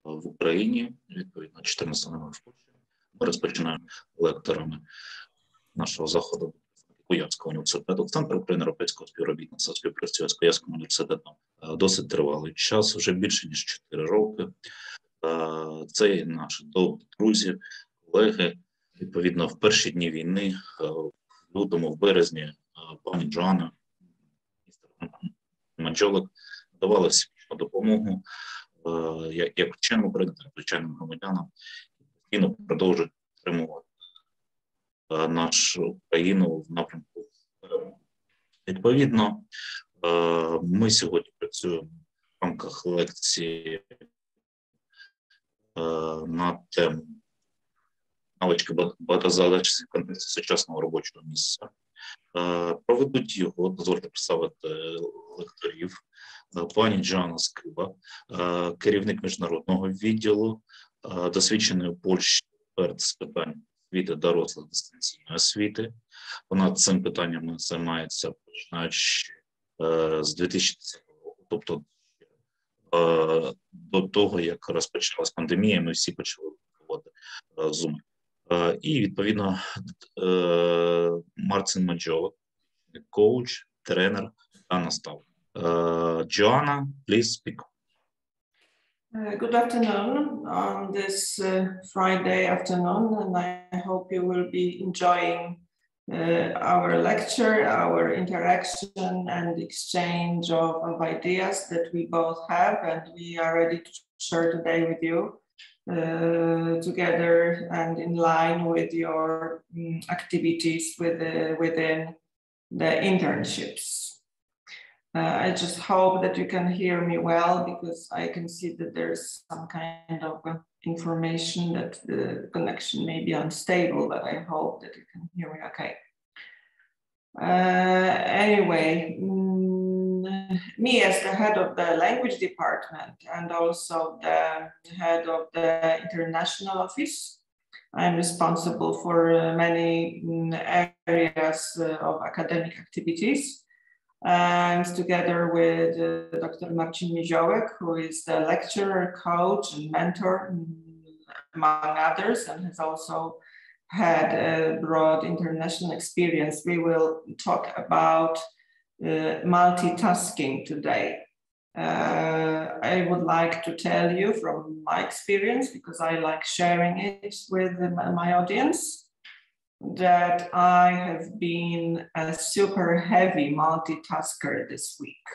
в Україні, відповідно, 14 в Польщі. Ми розпочинаємо лекторами нашого заходу Куявського університету. Центр українсько-європейського співробітництва співпрацює з Куявським університетом досить тривалий час, вже більше ніж 4 роки. Це наші друзі, колеги. Відповідно, в перші дні війни, в лютому, в березні, пані Joanna Miziołek давала всю допомогу як вченим українцям, так і звичайним громадянам, постійно продовжують підтримувати нашу країну в напрямку перемоги. Відповідно, ми сьогодні працюємо в рамках лекції на тему навички багатозадачності в контексті сучасного робочого місця. Проведуть його, дозвольте представити лекторів, пані Joanna Skiba, керівник міжнародного відділу, досвідчений у Польщі експерт з питань освіти дорослих дистанційної освіти. Вона цим питанням займається починаючи з 2010 року, тобто до того, як розпочалась пандемія, ми всі почали проводити Zoom. І, відповідно, Marcin Miziołek, коуч, тренер та наставник. Joanna, please speak. Good afternoon on this Friday afternoon, and I hope you will be enjoying our lecture, our interaction and exchange of ideas that we both have, and we are ready to share today with you. Together and in line with your activities within the internships. I just hope that you can hear me well, because I can see that there's some kind of information that the connection may be unstable, but I hope that you can hear me okay. Anyway, me as the head of the language department and also the head of the international office, I'm responsible for many areas of academic activities. And together with Dr. Marcin Miziołek, who is the lecturer, coach, and mentor, among others, and has also had a broad international experience, we will talk about multitasking today. I would like to tell you from my experience, because I like sharing it with my audience, that I have been a super heavy multitasker this week.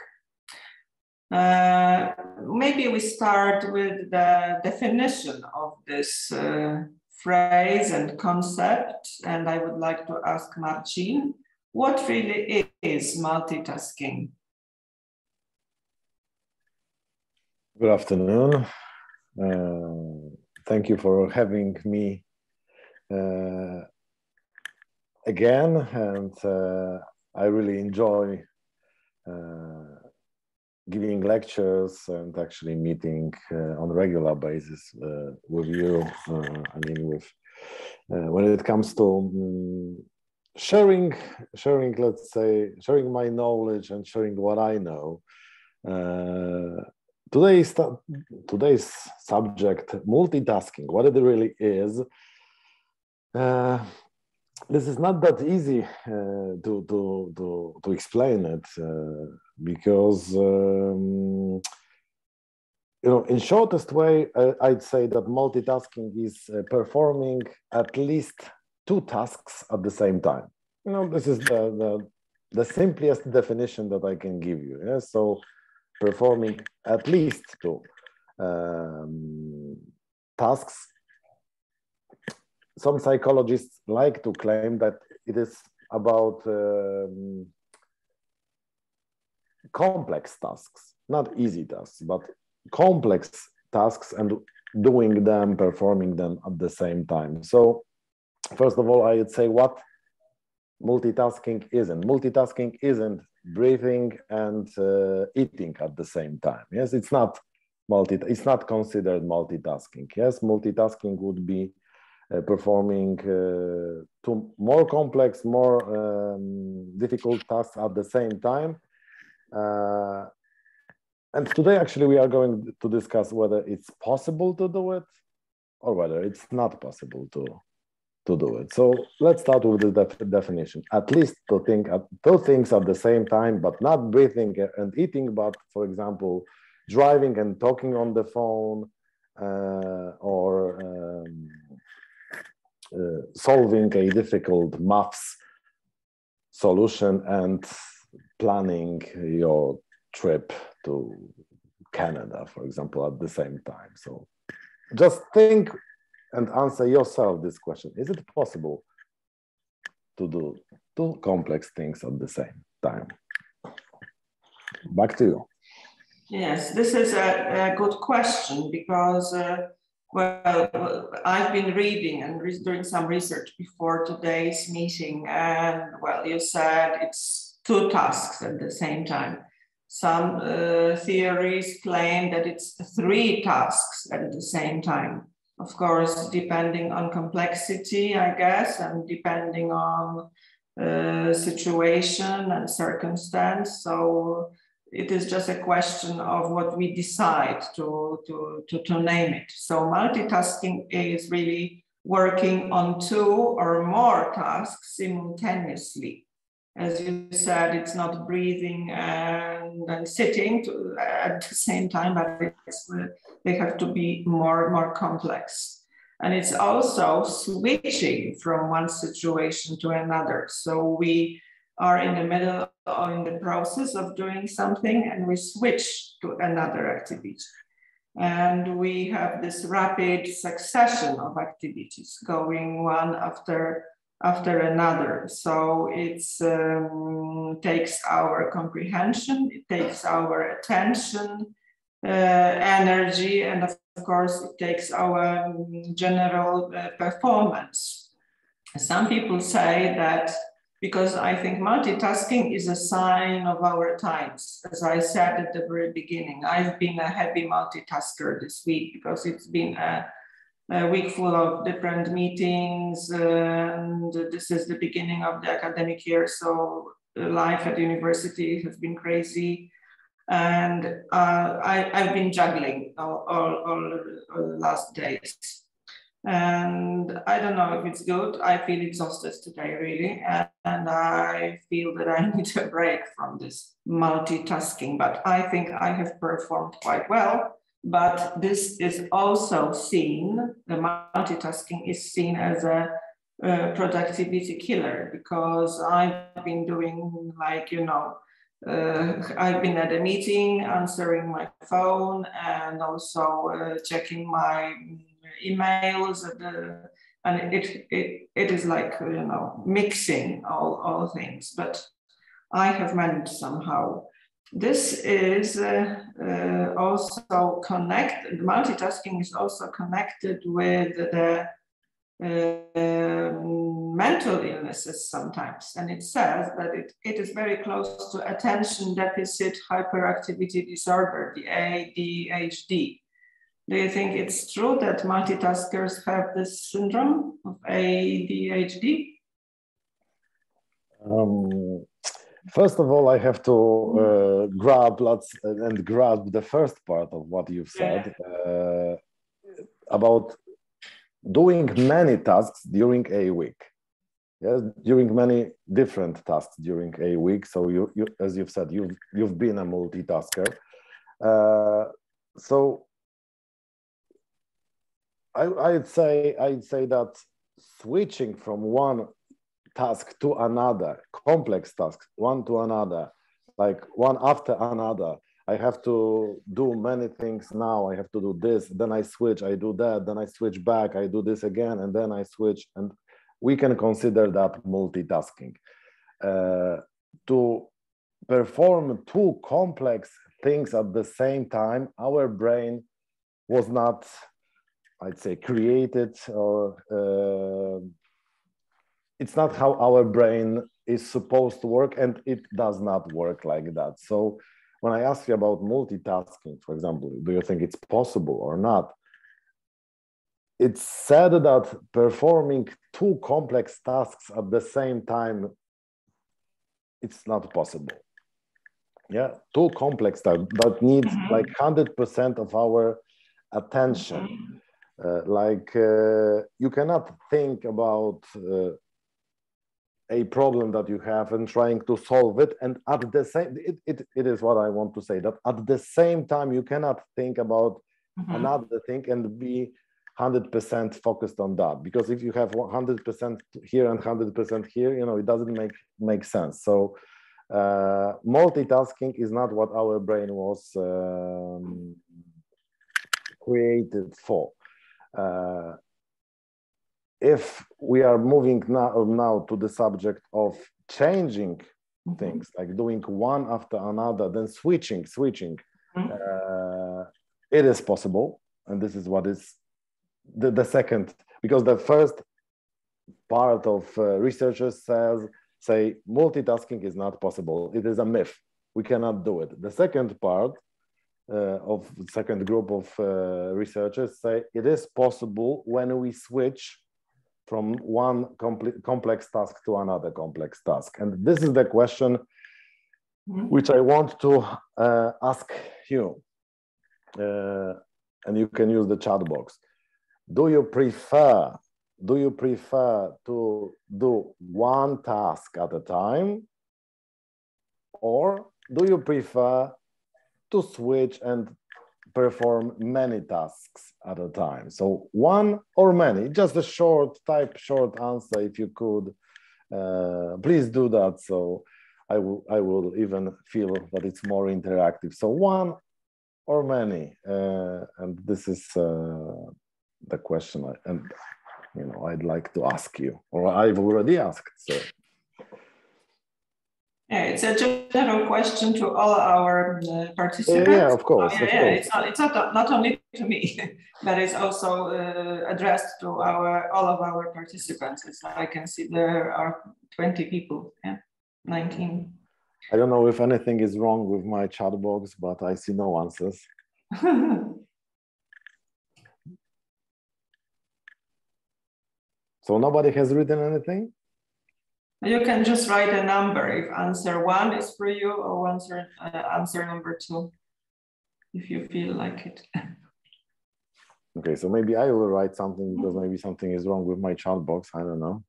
Maybe we start with the definition of this phrase and concept, and I would like to ask Marcin, what really is multitasking? Good afternoon. Thank you for having me again, and I really enjoy giving lectures and actually meeting on a regular basis with you. I mean, with when it comes to sharing, let's say, sharing my knowledge and sharing what I know. Today's subject, multitasking, what it really is. This is not that easy to explain it, because you know, in shortest way, I'd say that multitasking is performing at least 2 tasks at the same time. You know, this is the simplest definition that I can give you. Yeah? So performing at least 2 tasks. Some psychologists like to claim that it is about complex tasks, not easy tasks, but complex tasks, and doing them, performing them at the same time. So first of all, I would say what multitasking isn't. Multitasking isn't breathing and eating at the same time. Yes, it's not considered multitasking. Yes, multitasking would be performing 2 more complex, more difficult tasks at the same time. And today, actually, we are going to discuss whether it's possible to do it or whether it's not possible to do it. So let's start with the definition. At least to think two things at the same time, but not breathing and eating, but for example, driving and talking on the phone, or solving a difficult maths solution and planning your trip to Canada, for example, at the same time. So just think and answer yourself this question. Is it possible to do two complex things at the same time? Back to you. Yes, this is a good question because, well, I've been reading and doing some research before today's meeting, and well, you said it's two tasks at the same time. Some theories claim that it's three tasks at the same time. Of course, depending on complexity, I guess, and depending on situation and circumstance. So it is just a question of what we decide to name it. So multitasking is really working on two or more tasks simultaneously. As you said, it's not breathing and sitting at the same time, but they have to be more complex. And it's also switching from one situation to another. So we are in the middle or in the process of doing something and we switch to another activity. And we have this rapid succession of activities going one after another. So it takes our comprehension, it takes our attention, energy, and of course it takes our general performance. Some people say that because I think multitasking is a sign of our times. As I said at the very beginning, I've been a heavy multitasker this week because it's been a week full of different meetings, and this is the beginning of the academic year, so life at university has been crazy, and I've been juggling all the last days, and I don't know if it's good. I feel exhausted today, really, and I feel that I need a break from this multitasking, but I think I have performed quite well. But this is also seen, the multitasking is seen as a productivity killer, because I've been doing like, I've been at a meeting, answering my phone, and also checking my emails, and it is like, mixing all things, but I have managed somehow. This is also connected, multitasking is also connected with the mental illnesses sometimes. And it says that it is very close to attention deficit hyperactivity disorder, the ADHD. Do you think it's true that multitaskers have this syndrome of ADHD? First of all, I have to grab the first part of what you've said about doing many tasks during a week. Yes, during many different tasks during a week. So you as you've said, you've been a multitasker. So I'd say that switching from one task to another, complex tasks, one to another, like one after another. I have to do many things now. I have to do this, then I switch, I do that, then I switch back, I do this again, and then I switch. And we can consider that multitasking. To perform two complex things at the same time, our brain was not, I'd say, created, or it's not how our brain is supposed to work, and it does not work like that. So when I ask you about multitasking, for example, do you think it's possible or not? It's said that performing two complex tasks at the same time, it's not possible. Yeah, too complex that needs like 100% of our attention. You cannot think about a problem that you have and trying to solve it, and at the same, it is what I want to say, that at the same time you cannot think about another thing and be 100% focused on that, because if you have 100% here and 100% here, you know, it doesn't make sense. So multitasking is not what our brain was created for. If we are moving now to the subject of changing things, like doing one after another, then switching, it is possible. And this is what is the second, because the first part of researchers say multitasking is not possible. It is a myth. We cannot do it. The second part of the second group of researchers say it is possible when we switch from one complex task to another complex task. And this is the question which I want to ask you. And you can use the chat box. Do you prefer to do one task at a time, or do you prefer to switch and perform many tasks at a time? So one or many, just a short answer if you could. Please do that, so I will even feel that it's more interactive. So one or many, and this is the question I'd like to ask you, or I've already asked. So yeah, it's a general question to all our participants. Yeah, of course. It's not only to me, but it's also addressed to all of our participants. I can see there are 20 people, 19. I don't know if anything is wrong with my chat box, but I see no answers. So nobody has written anything? You can just write a number if answer 1 is for you, or answer number 2, if you feel like it. Okay, so maybe I will write something, because maybe something is wrong with my chat box. I don't know.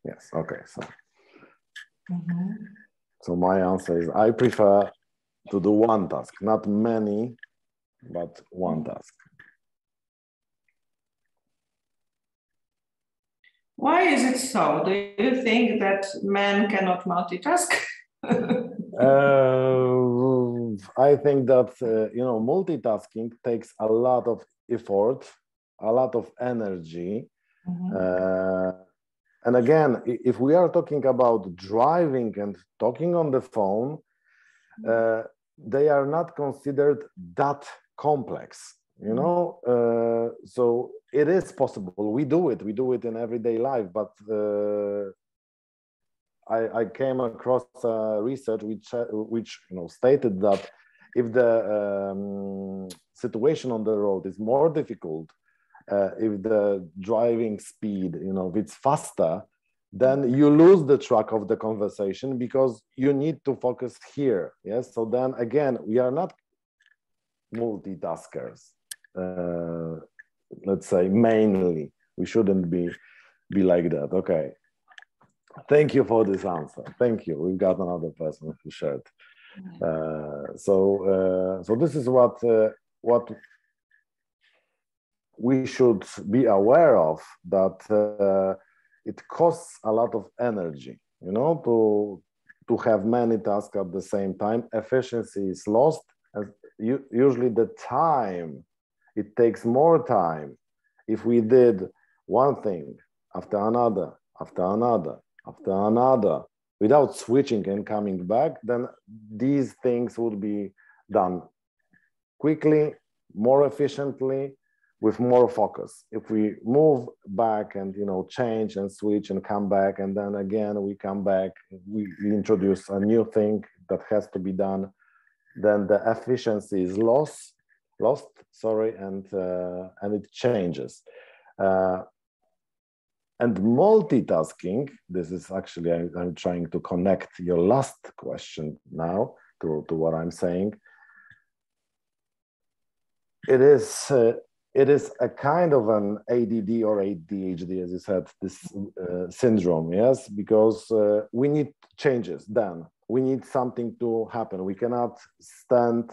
Yes, okay, so my answer is I prefer to do one task, not many, but one task. Why is it so? Do you think that men cannot multitask? I think that multitasking takes a lot of effort, a lot of energy. And again, if we are talking about driving and talking on the phone, they are not considered that complex, so it is possible. We do it in everyday life, but I came across research which stated that if the situation on the road is more difficult, if the driving speed, if it's faster, then you lose the track of the conversation because you need to focus here. Yes. So then again, we are not multitaskers. Let's say mainly, we shouldn't be like that. Okay. Thank you for this answer. Thank you. We've got another person who shared. So this is what we should be aware of, that it costs a lot of energy, to have many tasks at the same time. Efficiency is lost, and usually the time, it takes more time. If we did one thing after another, without switching and coming back, then these things would be done quickly, more efficiently, with more focus. If we move back and change and switch and come back, and then again we come back, we introduce a new thing that has to be done, then the efficiency is lost, and it changes. And multitasking, this is actually, I'm trying to connect your last question now to what I'm saying. It is a kind of an ADD or ADHD, as you said, this syndrome, yes, because we need changes then. We need something to happen. We cannot stand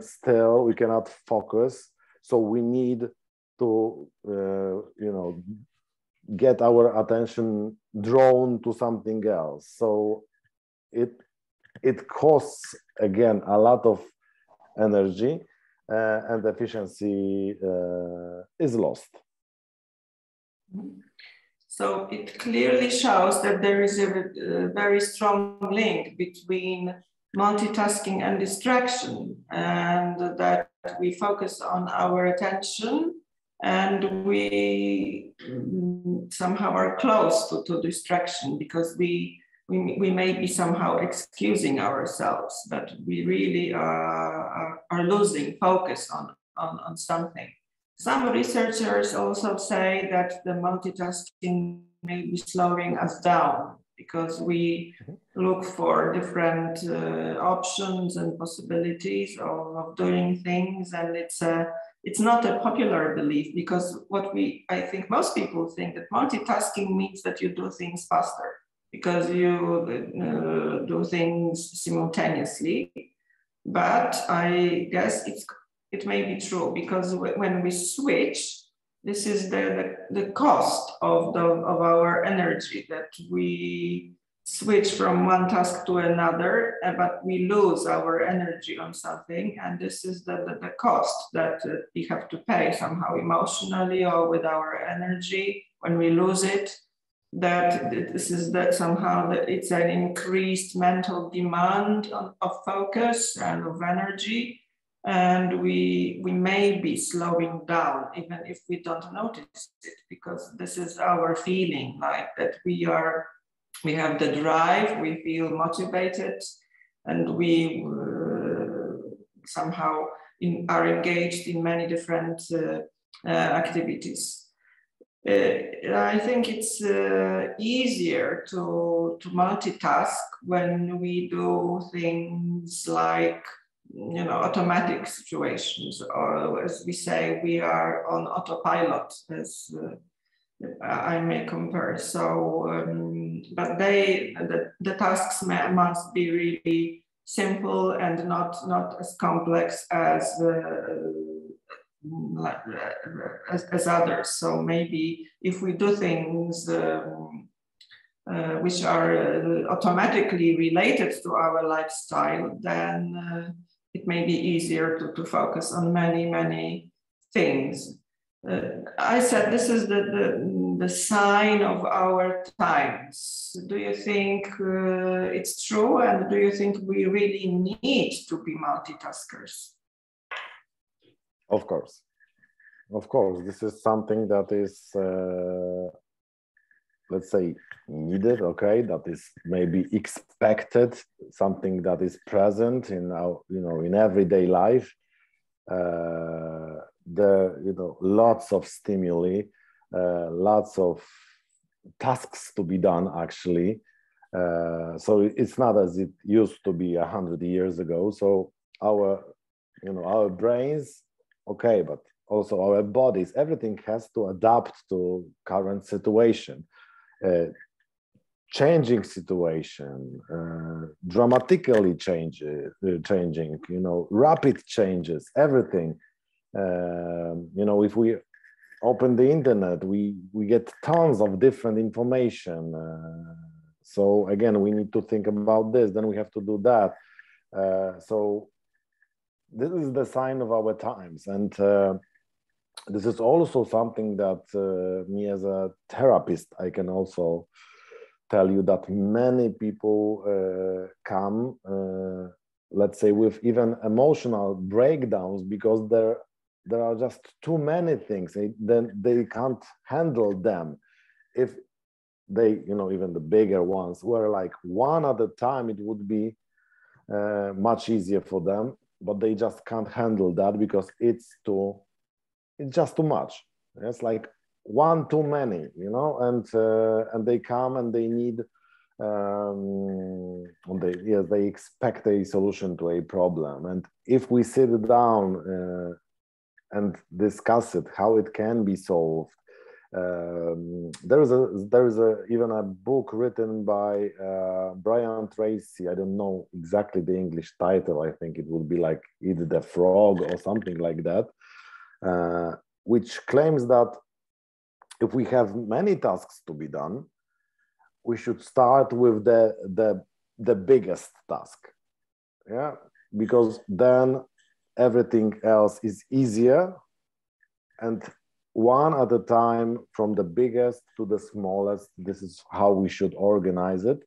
still, we cannot focus. So we need to, get our attention drawn to something else. So it costs, again, a lot of energy, and efficiency is lost. So it clearly shows that there is a very strong link between multitasking and distraction, and that we focus on our attention and we somehow are close to distraction, because we may be somehow excusing ourselves, but we really are losing focus on something. Some researchers also say that the multitasking may be slowing us down, because we look for different options and possibilities of doing things, and it's not a popular belief, because I think most people think that multitasking means that you do things faster, because you do things simultaneously. But I guess it may be true, because when we switch, this is the cost of our energy, that we switch from one task to another, but we lose our energy on something, and this is the cost that we have to pay somehow emotionally or with our energy when we lose it. That this is somehow that it's an increased mental demand of focus and of energy, and we may be slowing down even if we don't notice it, because this is our feeling, like that we have the drive, we feel motivated, and we somehow are engaged in many different activities. I think it's easier to multitask when we do things like, automatic situations, or as we say, we are on autopilot, as I may compare. So, but the tasks must be really simple and not as complex as others. So maybe if we do things which are automatically related to our lifestyle, then it may be easier to focus on many things. I said this is the sign of our times. Do you think it's true, and do you think we really need to be multitaskers? Of course, this is something that is, let's say, needed. Okay, that is maybe expected, something that is present in our, in everyday life. Lots of stimuli, lots of tasks to be done, actually. So it's not as it used to be 100 years ago. So our brains, okay, but also our bodies, everything has to adapt to current situation, changing situation, dramatically changing, rapid changes, everything. If we open the internet, we get tons of different information. So again, we need to think about this, then we have to do that. So this is the sign of our times. And this is also something that me as a therapist, I can also tell you that many people come, let's say, with even emotional breakdowns, because there are just too many things. Then they can't handle them. If they, even the bigger ones were like one at a time, it would be much easier for them, but they just can't handle that because it's just too much. It's like one too many, you know, and they come and they need, they expect a solution to a problem. And if we sit down and discuss it, how it can be solved, there is even a book written by Brian Tracy. I don't know exactly the English title. I think it would be like Eat the Frog or something like that, which claims that if we have many tasks to be done, we should start with the biggest task, yeah, because then everything else is easier, and one at a time, from the biggest to the smallest. This is how we should organize it.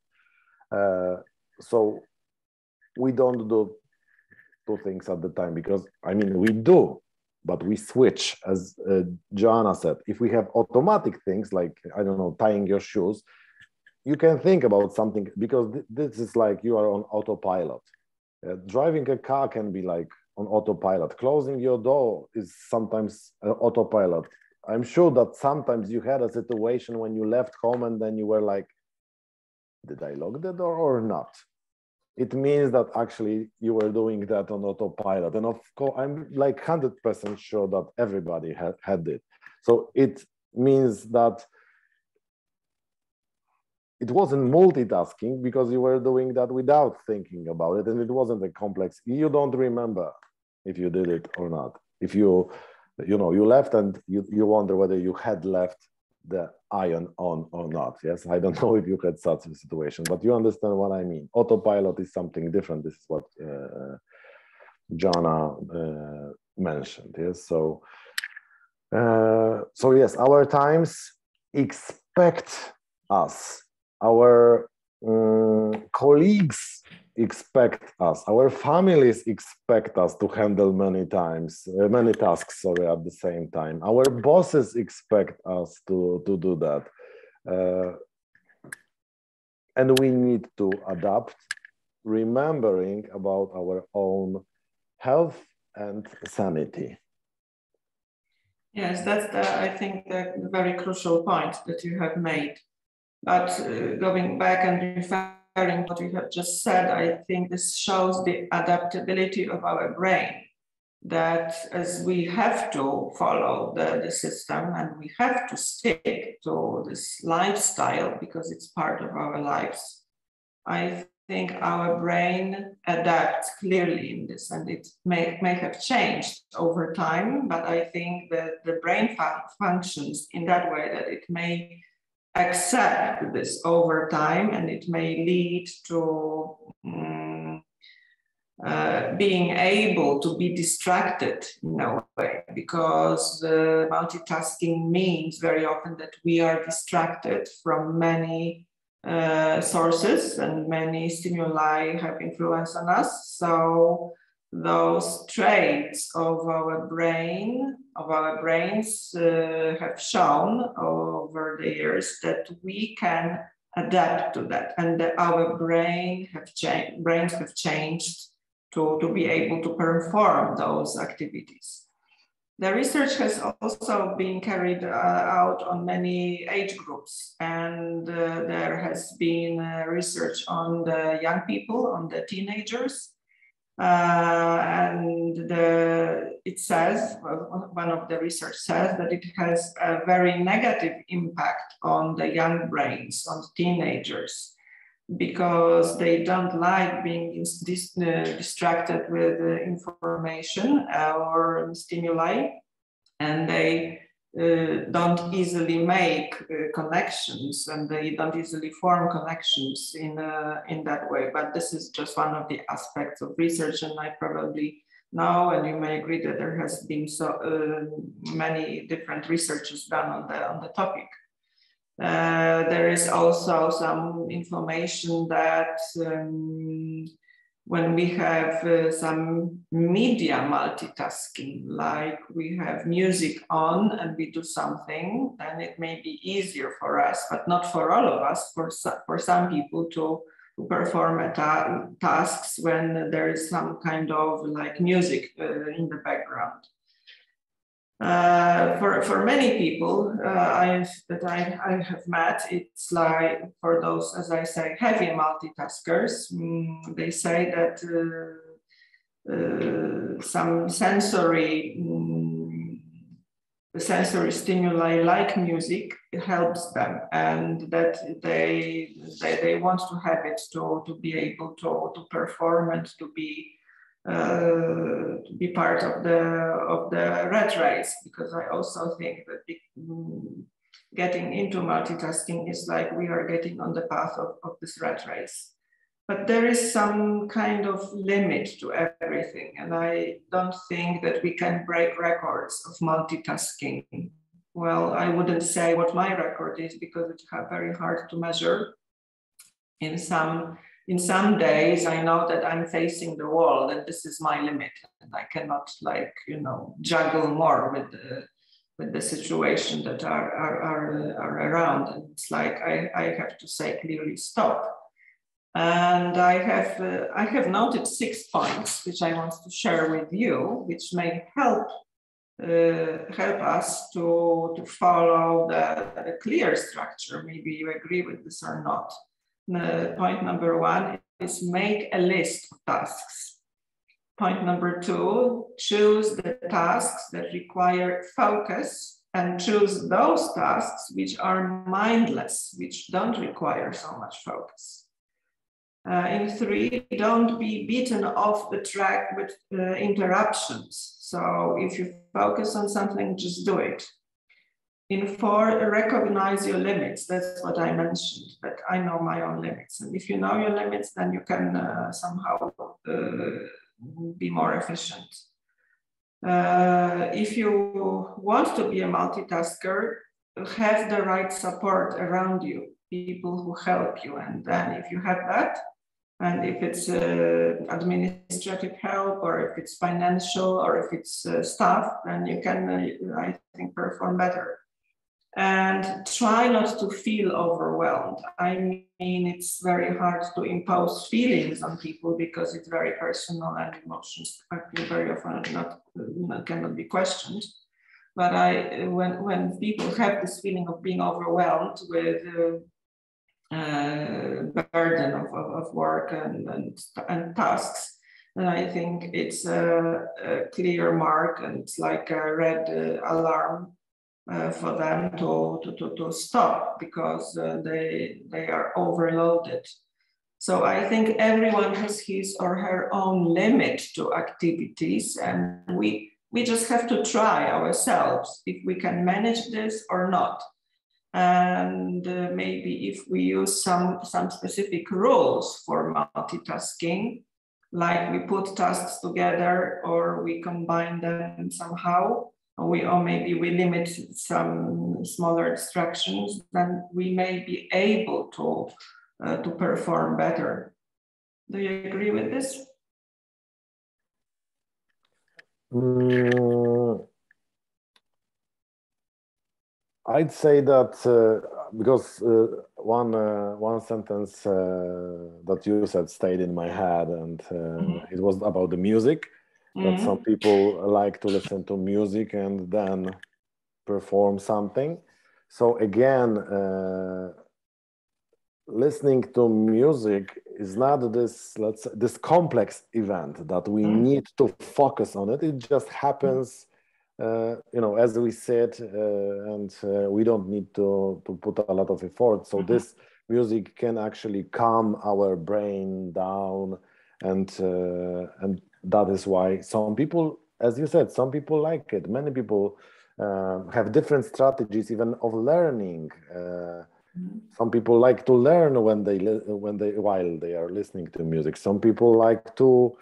So we don't do two things at the time, because I mean, we do, but we switch, as Joanna said. If we have automatic things like, I don't know, tying your shoes, you can think about something, because this is like you are on autopilot. Driving a car can be like on autopilot. Closing your door is sometimes autopilot. I'm sure that sometimes you had a situation when you left home and then you were like, did I lock the door or not? It means that actually you were doing that on autopilot. And of course, I'm like 100% sure that everybody had it. So it means that it wasn't multitasking, because you were doing that without thinking about it, and it wasn't a complex. You don't remember if you did it or not. If you left and you wonder whether you had left the iron on or not. Yes, I don't know if you had such a situation, but you understand what I mean. Autopilot is something different. This is what Joanna mentioned. Yes, so yes, our times expect us. Our colleagues expect us, our families expect us to handle many tasks, at the same time. Our bosses expect us to do that. And we need to adapt, remembering about our own health and sanity. Yes, that's I think the very crucial point that you have made. But going back and referring to what you have just said, I think this shows the adaptability of our brain, that as we have to follow the system and we have to stick to this lifestyle because it's part of our lives, I think our brain adapts clearly in this, and it may have changed over time, but I think that the brain functions in that way that it may accept this over time, and it may lead to being able to be distracted in a way, because multitasking means very often that we are distracted from many sources, and many stimuli have influence on us. So those traits of our brains have shown over the years that we can adapt to that, and that our brains have changed to be able to perform those activities. The research has also been carried out on many age groups, and there has been research on the young people, on the teenagers. And it says, one of the research says that it has a very negative impact on the young brains, on teenagers, because they don't like being distracted with information or stimuli, and they don't easily make connections, and they don't easily form connections in that way. But this is just one of the aspects of research, and I probably know, and you may agree, that there has been so many different researches done on the topic. There is also some information that when we have some media multitasking, like we have music on and we do something, then it may be easier for us, but not for all of us, for some people to perform tasks when there is some kind of like music in the background. For many people I have met, it's like, for those, as I say, heavy multitaskers, they say that some sensory stimuli like music helps them, and that they want to have it to be able to perform and to be part of the rat race, because I also think that getting into multitasking is like we are getting on the path of this rat race. But there is some kind of limit to everything, and I don't think that we can break records of multitasking. Well, I wouldn't say what my record is, because it's very hard to measure. In some days, I know that I'm facing the wall, and this is my limit, and I cannot, like, you know, juggle more with the situation that are around. And it's like I have to say clearly stop. And I have noted 6 points which I want to share with you, which may help us to follow the clear structure. Maybe you agree with this or not. Point number 1 is make a list of tasks. Point number 2, choose the tasks that require focus, and choose those tasks which are mindless, which don't require so much focus. In 3, don't be beaten off the track with interruptions. So if you focus on something, just do it. In 4, recognize your limits. That's what I mentioned, but I know my own limits. And if you know your limits, then you can somehow be more efficient. If you want to be a multitasker, have the right support around you, people who help you. And then if you have that, and if it's administrative help, or if it's financial, or if it's staff, then you can, I think, perform better. And try not to feel overwhelmed. I mean, it's very hard to impose feelings on people because it's very personal, and emotions very often cannot be questioned. But when people have this feeling of being overwhelmed with burden of work and tasks, then I think it's a clear mark, and it's like a red alarm for them to stop, because they are overloaded. So I think everyone has his or her own limit to activities, and we just have to try ourselves if we can manage this or not. And maybe if we use some specific rules for multitasking, like we put tasks together or we combine them somehow, or maybe we limit some smaller distractions, then we may be able to perform better. Do you agree with this? I'd say that because one sentence that you said stayed in my head, and it was about the music. That some people like to listen to music and then perform something. So again, listening to music is not this, let's say, this complex event that we need to focus on it. It just happens, you know, as we said, and we don't need to put a lot of effort. So this music can actually calm our brain down, and that is why some people, as you said, some people like it. Many people have different strategies even of learning. Some people like to learn while they are listening to music. Some people like to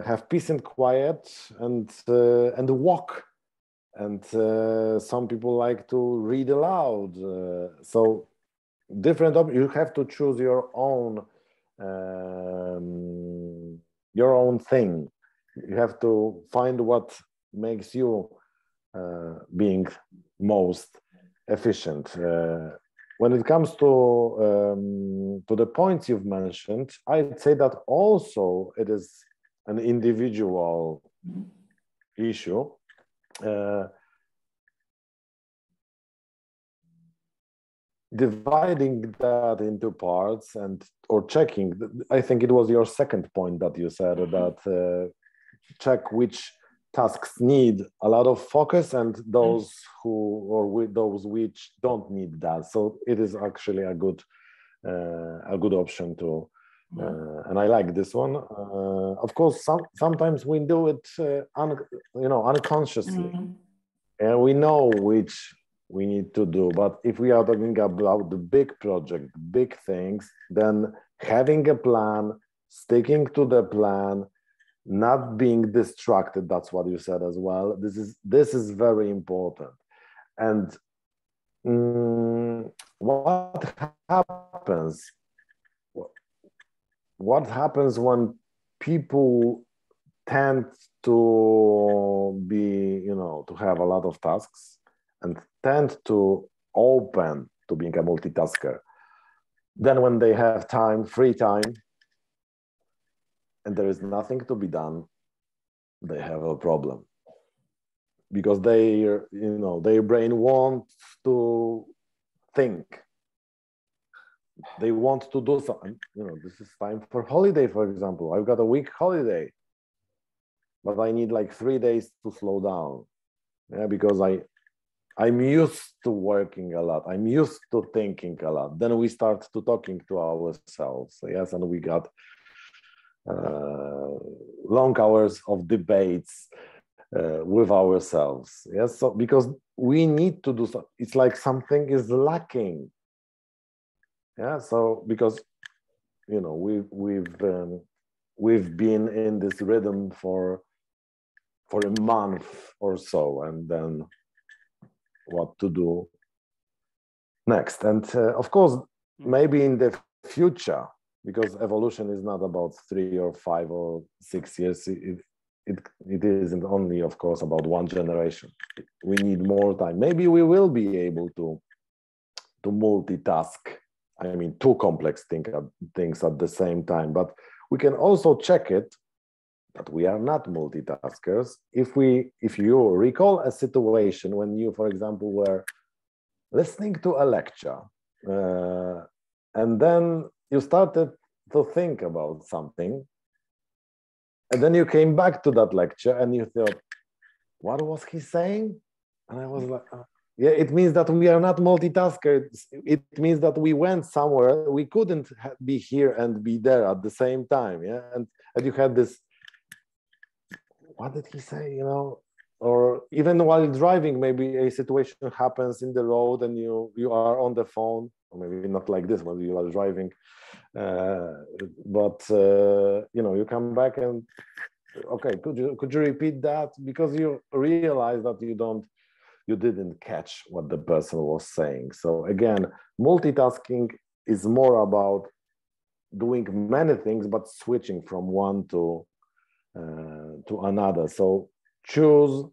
have peace and quiet and walk. And some people like to read aloud. So different. You have to choose your own thing. You have to find what makes you being most efficient. When it comes to the points you've mentioned, I'd say that also it is an individual issue. dividing that into parts or checking, I think it was your second point that you said, that check which tasks need a lot of focus and those those which don't need that. So it is actually a good option to, and I like this one. Of course, sometimes we do it unconsciously, and we know which we need to do. But if we are talking about the big project, big things, then having a plan, sticking to the plan, not being distracted, that's what you said as well. This is very important. And what happens when people tend to be, to have a lot of tasks and tend to open to being a multitasker? Then when they have time, free time, and there is nothing to be done, they have a problem, because their brain wants to think. They want to do something. This is time for holiday, for example. I've got a week holiday, but I need like 3 days to slow down. Yeah, because I'm used to working a lot. I'm used to thinking a lot. Then we start to talking to ourselves. Yes, and we got long hours of debates with ourselves. Yes, so because we need to do so, it's like something is lacking. Yeah, so because we've been in this rhythm for a month or so, and then what to do next. And of course, maybe in the future, because evolution is not about 3 or 5 or 6 years. It isn't only, of course, about one generation. We need more time. Maybe we will be able to multitask. I mean, 2 complex things at the same time. But we can also check it that we are not multitaskers. If you recall a situation when you, for example, were listening to a lecture, and then you started to think about something, and then you came back to that lecture and you thought, what was he saying? And I was like, yeah, it means that we are not multitaskers. It means that we went somewhere. We couldn't be here and be there at the same time. Yeah, and you had this, what did he say, or even while driving, maybe a situation happens in the road and you are on the phone, or maybe not like this when you are driving, but you come back and, okay, could you repeat that? Because you realize that you didn't catch what the person was saying. So again, multitasking is more about doing many things, but switching from one to another. So choose,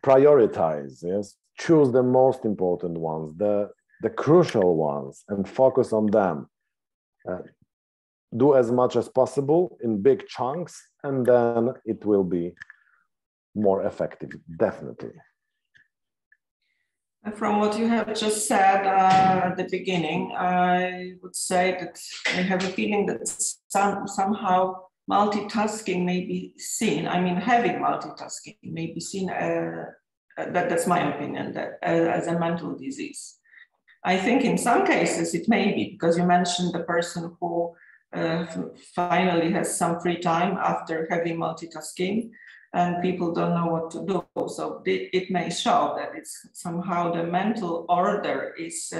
prioritize, yes, choose the most important ones, the crucial ones, and focus on them. Do as much as possible in big chunks, and then it will be more effective, definitely. From what you have just said at the beginning, I would say that I have a feeling that somehow multitasking may be seen, having multitasking may be seen, that's my opinion, that as a mental disease. I think in some cases it may be, because you mentioned the person who finally has some free time after heavy multitasking, and people don't know what to do. So it may show that it's somehow the mental order is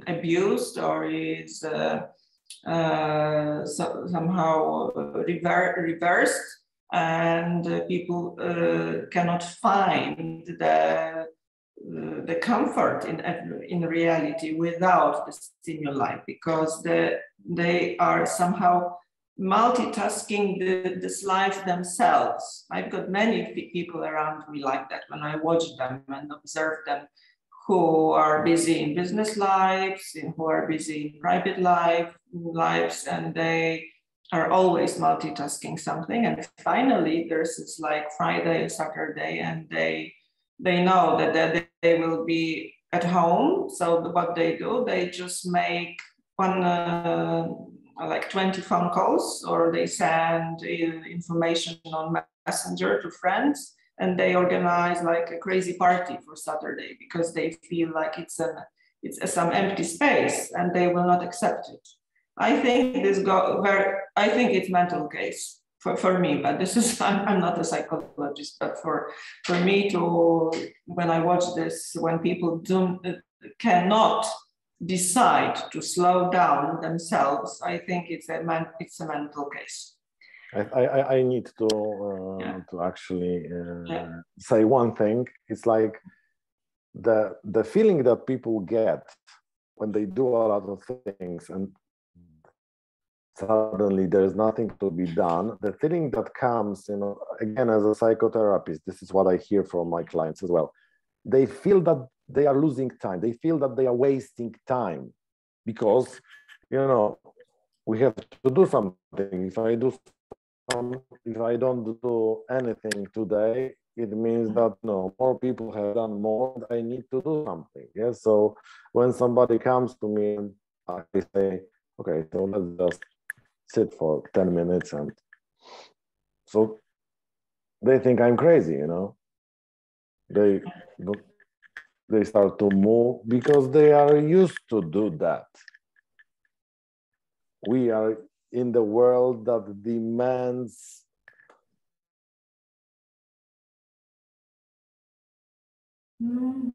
abused or is somehow reversed, and people cannot find the comfort in reality without the stimuli, because they are somehow multitasking this life themselves. I've got many people around me like that when I watch them and observe them, who are busy in business lives, who are busy in private lives, and they are always multitasking something, and finally there's this like Friday and Saturday, and they know that they will be at home. So what they do, they just make one like 20 phone calls, or they send information on Messenger to friends, and they organize like a crazy party for Saturday because they feel like it's some empty space and they will not accept it. I think I think it's mental case for me, but this is, I'm not a psychologist, but for me to, when I watch this, when people cannot decide to slow down themselves, I think it's a mental case. I need to actually say one thing. It's like the feeling that people get when they do a lot of things and suddenly there's nothing to be done. The feeling that comes, you know, again, as a psychotherapist, this is what I hear from my clients as well. They feel that they are losing time. They feel that they are wasting time because, you know, we have to do something. If I don't do anything today, it means that more people have done more, and I need to do something. Yeah. So when somebody comes to me and I say, okay, so let's just sit for 10 minutes, and so they think I'm crazy, you know. They start to move because they are used to do that. We are in the world that demands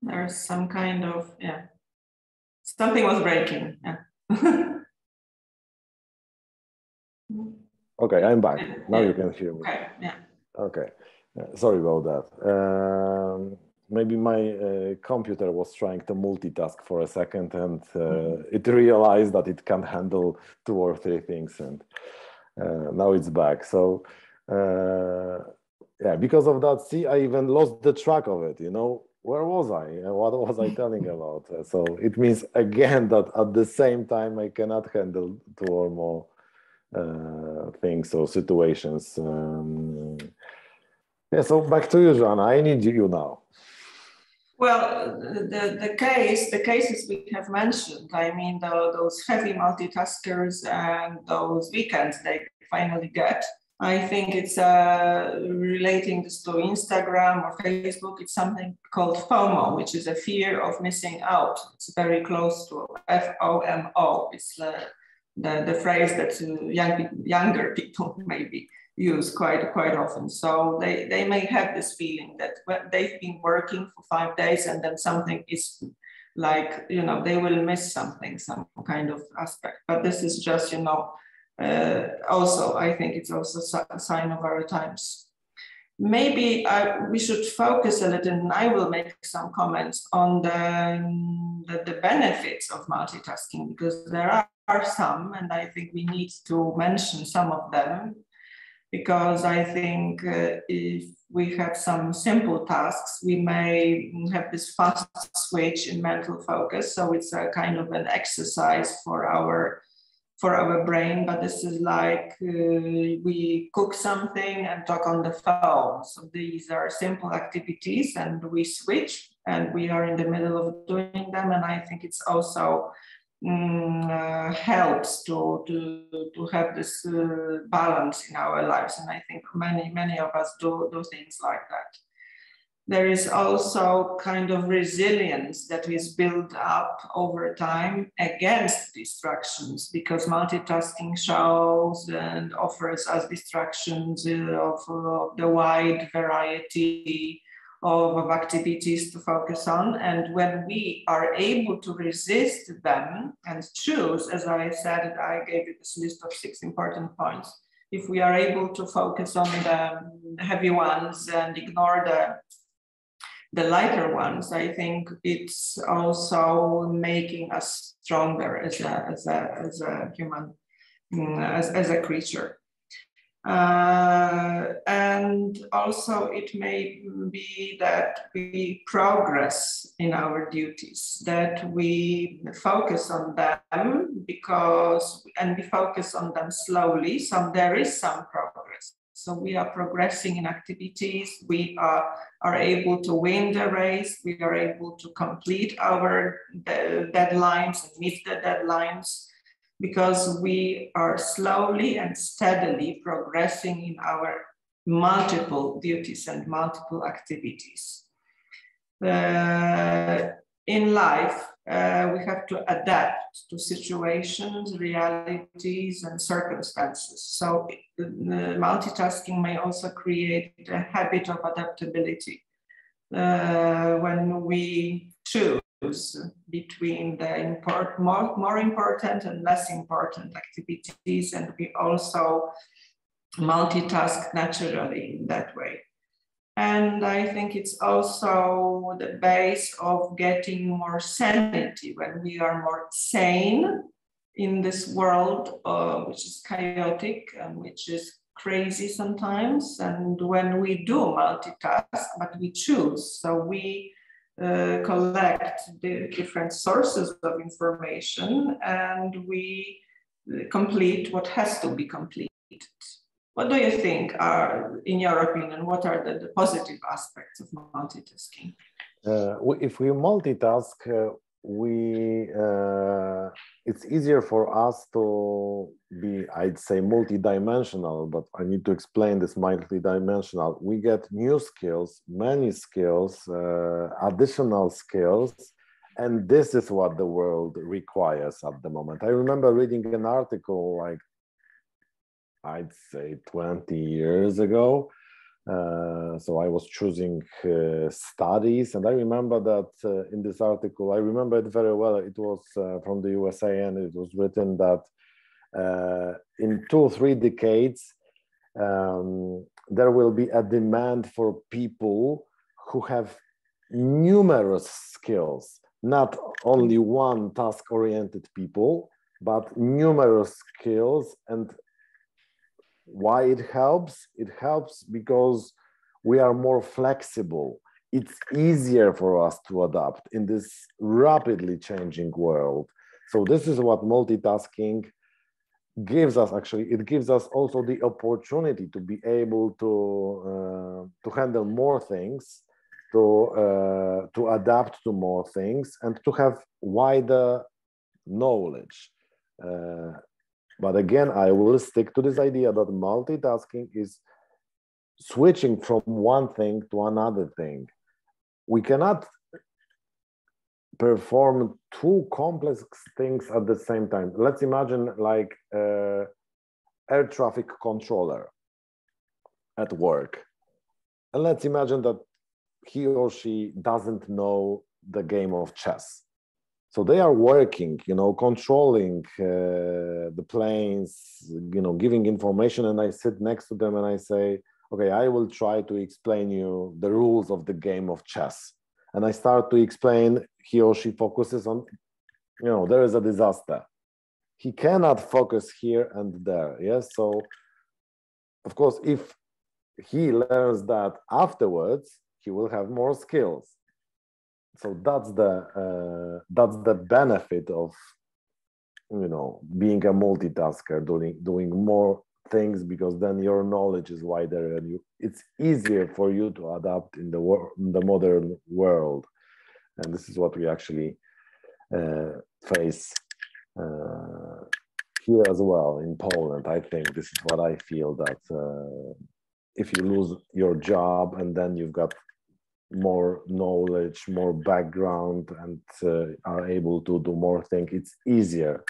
there's some kind of, something was breaking. Okay, I'm back. Now you can hear me. Okay, Okay, sorry about that. Maybe my computer was trying to multitask for a second, and it realized that it can handle 2 or 3 things, and now it's back. So because of that, see, I even lost the track of it, you know. Where was I? What was I telling about? So it means again that at the same time I cannot handle 2 or more things or situations. So back to you, Joanna. I need you now. Well, the cases we have mentioned, I mean, those heavy multitaskers and those weekends they finally get, I think it's relating this to Instagram or Facebook. It's something called FOMO, which is a fear of missing out. It's very close to FOMO. It's the phrase that younger people maybe use quite often. So they may have this feeling that they've been working for 5 days and then something is like, you know, they will miss something, some kind of aspect. But this is just, you know, also, I think it's also a sign of our times. Maybe we should focus a little, and I will make some comments on the benefits of multitasking, because there are some, and I think we need to mention some of them, because I think if we have some simple tasks, we may have this fast switch in mental focus. So it's a kind of an exercise for our brain, but this is like we cook something and talk on the phone. So these are simple activities and we switch and we are in the middle of doing them. And I think it's also helps to have this balance in our lives. And I think many of us do things like that. There is also kind of resilience that is built up over time against distractions, because multitasking shows and offers us distractions of the wide variety of activities to focus on. And when we are able to resist them and choose, as I said, I gave you this list of 6 important points. If we are able to focus on the heavy ones and ignore the lighter ones, I think it's also making us stronger as a human, as a creature. And also it may be that we progress in our duties, that we focus on them and we focus on them slowly. So there is some progress. So we are progressing in activities. We are able to win the race. We are able to complete our deadlines and meet the deadlines, because we are slowly and steadily progressing in our multiple duties and multiple activities. In life, we have to adapt to situations, realities, and circumstances. So multitasking may also create a habit of adaptability when we choose between the more important and less important activities, and we also multitask naturally in that way. And I think it's also the base of getting more sanity when we are more sane in this world, which is chaotic and which is crazy sometimes. And when we do multitask, but we choose, so we collect the different sources of information and we complete what has to be completed. What do you think are, in your opinion, what are the positive aspects of multitasking? If we multitask, it's easier for us to be, I'd say, multidimensional, but I need to explain this multidimensional. We get new skills, many skills, additional skills, and this is what the world requires at the moment. I remember reading an article like, I'd say 20 years ago. So I was choosing studies, and I remember that in this article, I remember it very well. It was from the USA, and it was written that in 2 or 3 decades, there will be a demand for people who have numerous skills, not only one task-oriented people, but numerous skills. And why it helps? It helps because we are more flexible. It's easier for us to adapt in this rapidly changing world. So this is what multitasking gives us. Actually, it gives us also the opportunity to be able to handle more things, to adapt to more things, and to have wider knowledge. But again, I will stick to this idea that multitasking is switching from one thing to another thing. We cannot perform 2 complex things at the same time. Let's imagine like air traffic controller at work. And let's imagine that he or she doesn't know the game of chess. So they are working, controlling the planes, giving information, and I sit next to them and I say, okay, I will try to explain you the rules of the game of chess. And I start to explain, he or she focuses on, there is a disaster. He cannot focus here and there, yes? So, of course, if he learns that afterwards, he will have more skills. So that's the benefit of being a multitasker, doing more things, because then your knowledge is wider and it's easier for you to adapt in the modern world. And this is what we actually face here as well in Poland. I think this is what I feel, that if you lose your job and then you've got more knowledge, more background, and are able to do more things, it's easier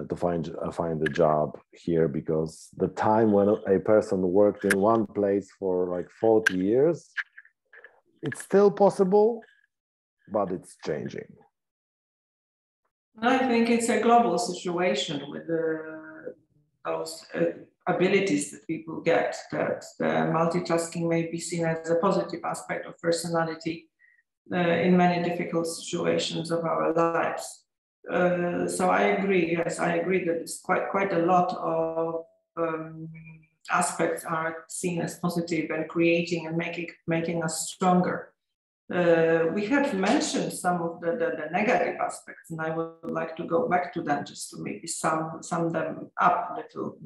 to find a job here, because the time when a person worked in one place for like 40 years, it's still possible, but it's changing. I think it's a global situation with those abilities that people get, that multitasking may be seen as a positive aspect of personality in many difficult situations of our lives. So I agree, yes, I agree that it's quite a lot of aspects are seen as positive and creating and making us stronger. We have mentioned some of the negative aspects, and I would like to go back to them just to maybe sum them up a little.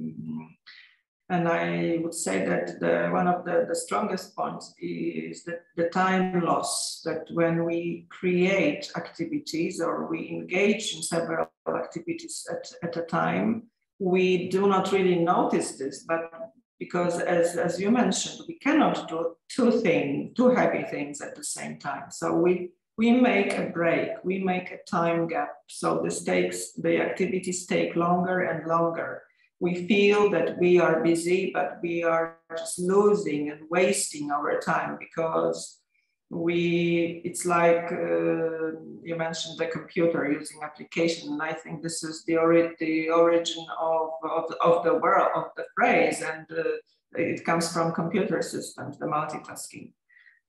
And I would say that one of the strongest points is the time loss, that when we create activities or we engage in several activities at a time, we do not really notice this, but because as you mentioned, we cannot do two heavy things at the same time. So we make a break, we make a time gap. So the activities take longer and longer. We feel that we are busy, but we are just losing and wasting our time because it's like you mentioned the computer using application, and I think this is the origin of the word, of the phrase, and it comes from computer systems, the multitasking.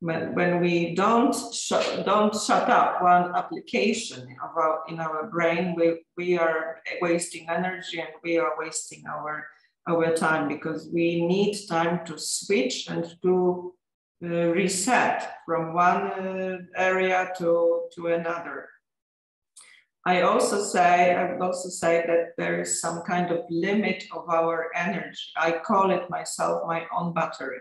When we don't shut up one application in our brain, we are wasting energy and we are wasting our time, because we need time to switch and to reset from one area to another. I would also say that there is some kind of limit of our energy. I call it myself my own battery.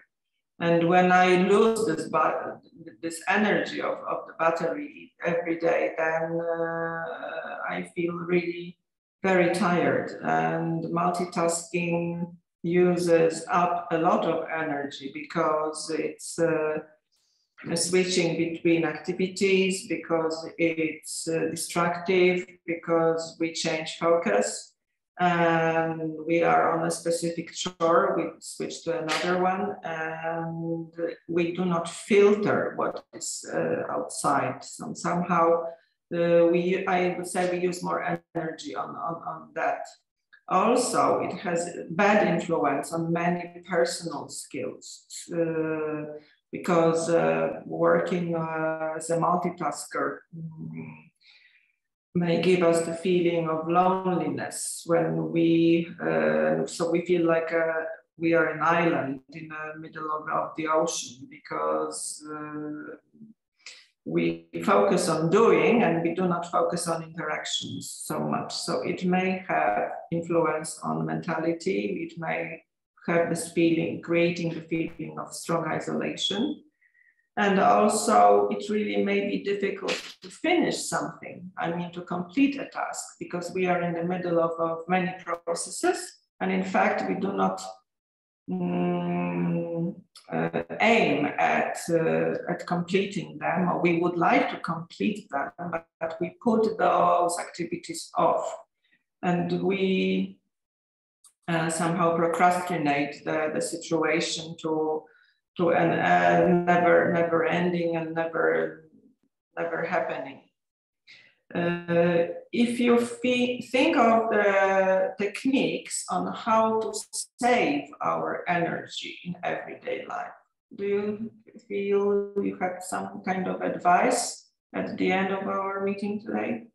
And when I lose this energy of the battery every day, then I feel really very tired. And multitasking uses up a lot of energy because it's switching between activities, because it's distractive, because we change focus. And we are on a specific chore, we switch to another one, and we do not filter what is outside. So somehow I would say we use more energy on that. Also, it has bad influence on many personal skills because working as a multitasker may give us the feeling of loneliness when so we feel like we are an island in the middle of the ocean, because we focus on doing and we do not focus on interactions so much. So it may have influence on mentality. It may have this feeling, creating the feeling of strong isolation. And also, it really may be difficult to finish something, to complete a task, because we are in the middle of many processes. And in fact, we do not aim at completing them, or we would like to complete them, but we put those activities off. And we somehow procrastinate the situation to an never ending and never happening. If you think of the techniques on how to save our energy in everyday life, do you feel you have some kind of advice at the end of our meeting today?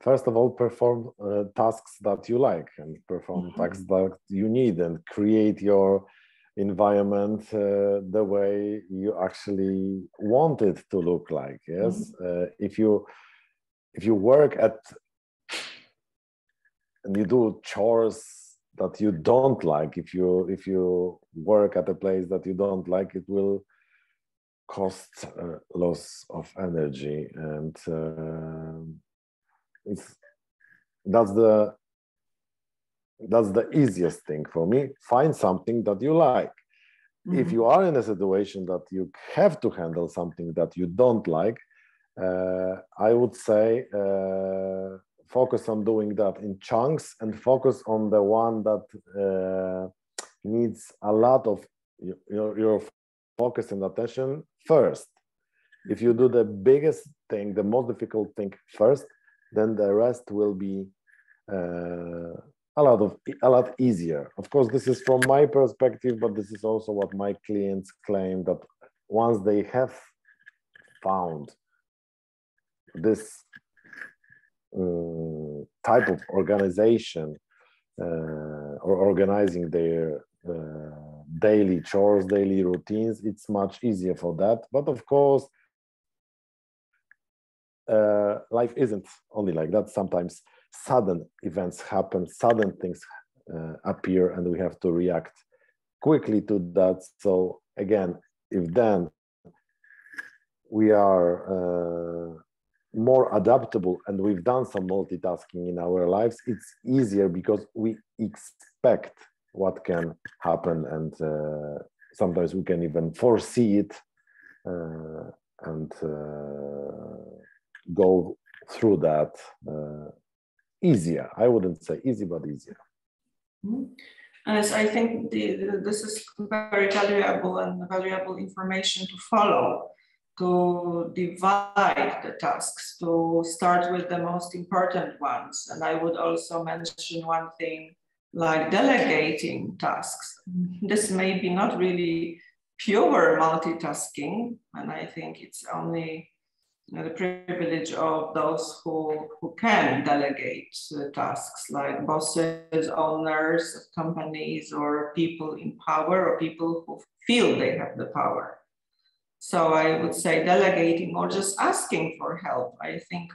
First of all, perform tasks that you like, and perform tasks that you need, and create your environment the way you actually want it to look like. Yes, if you work and you do chores that you don't like, if you work at a place that you don't like, it will cost loss of energy, and that's the easiest thing for me. Find something that you like. If you are in a situation that you have to handle something that you don't like, I would say focus on doing that in chunks, and focus on the one that needs a lot of your focus and attention first. If you do the biggest thing, the most difficult thing first, then the rest will be a lot easier. Of course, this is from my perspective, but this is also what my clients claim, that once they have found this type of organization or organizing their daily chores, daily routines, it's much easier for that. But of course, life isn't only like that. Sometimes sudden events happen, sudden things appear, and we have to react quickly to that. So again, if then we are more adaptable and we've done some multitasking in our lives, it's easier because we expect what can happen, and sometimes we can even foresee it and go through that easier. I wouldn't say easy, but easier. As I think this is very valuable information to follow, to divide the tasks, to start with the most important ones. And I would also mention one thing like delegating tasks. This may be not really pure multitasking, and I think it's only the privilege of those who can delegate tasks, like bosses, owners of companies, or people in power, or people who feel they have the power. So I would say delegating or just asking for help. I think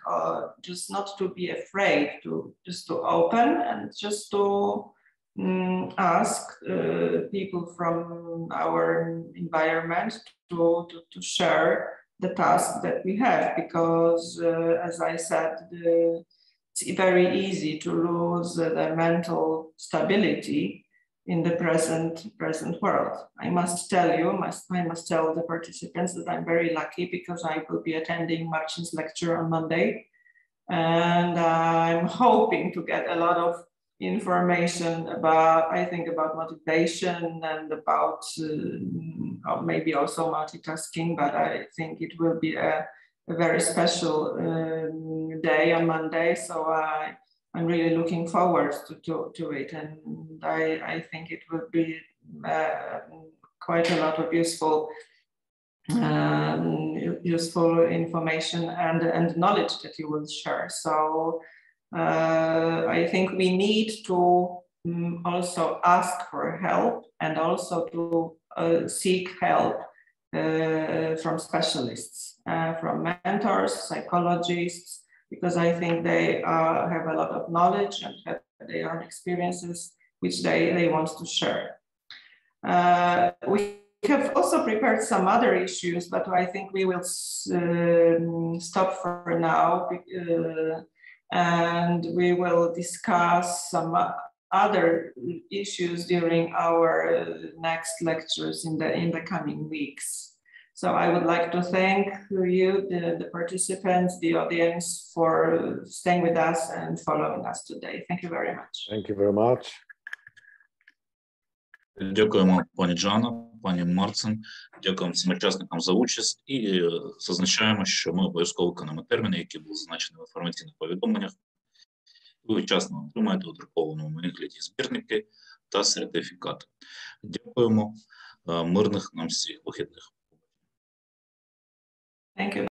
just not to be afraid, just to open and just to ask people from our environment to share the task that we have, because as I said, it's very easy to lose the mental stability in the present world. I must tell you, I must tell the participants that I'm very lucky because I will be attending Marcin's lecture on Monday, and I'm hoping to get a lot of information about, I think, about motivation and about maybe also multitasking, but I think it will be a very special day on Monday. So I'm really looking forward to it, and I think it will be quite a lot of useful information and knowledge that you will share. So I think we need to also ask for help, and also to seek help from specialists, from mentors, psychologists, because I think they have a lot of knowledge and have their own experiences which they want to share. We have also prepared some other issues, but I think we will stop for now, and we will discuss some other issues during our next lectures in the coming weeks. So I would like to thank you, the participants, the audience, for staying with us and following us today. Thank you very much. Thank you very much. Дякуємо, пані Джоанна, пані Марцин. Дякуємо всім учасникам за участь і зазначаємо, що ми обов'язково виконуємо терміни, які були зазначені в інформаційних повідомленнях. Ви вчасно отримаєте у друкованому вигляді збірники та сертифікати. Дякуємо. Мирних нам всіх вихідних. Thank you.